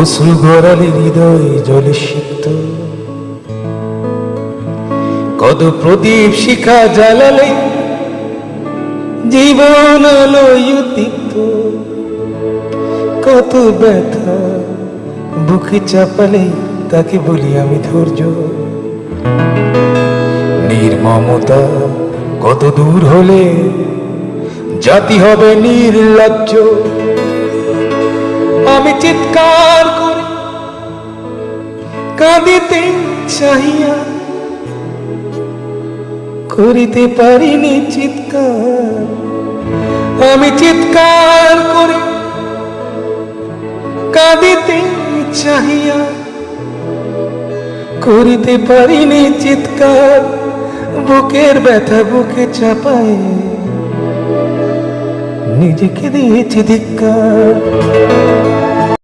অশ্রু গড়ালে হৃদয় জলে সিক্ত, কত প্রদীপ শিখা জ্বালালে জীবন আলোয় উদ্দীপ্ত, কত ব্যথা বুকে চাপালে তাকে বলি আমি ধৈর্য। নির্মমতা কত দূর হলে জাতি হবে নির্লজ্জ। আমি চিৎকার করে কাঁদিতে চাহিয়া করিতে পারিনি চিৎকার। আমি চিৎকার করে কাঁদিতে চাহিয়া করিতে পারিনি চিৎকার। বুকের ব্যথা বুকে চাপায় নিজেকে দিয়েছি ধিক্কার।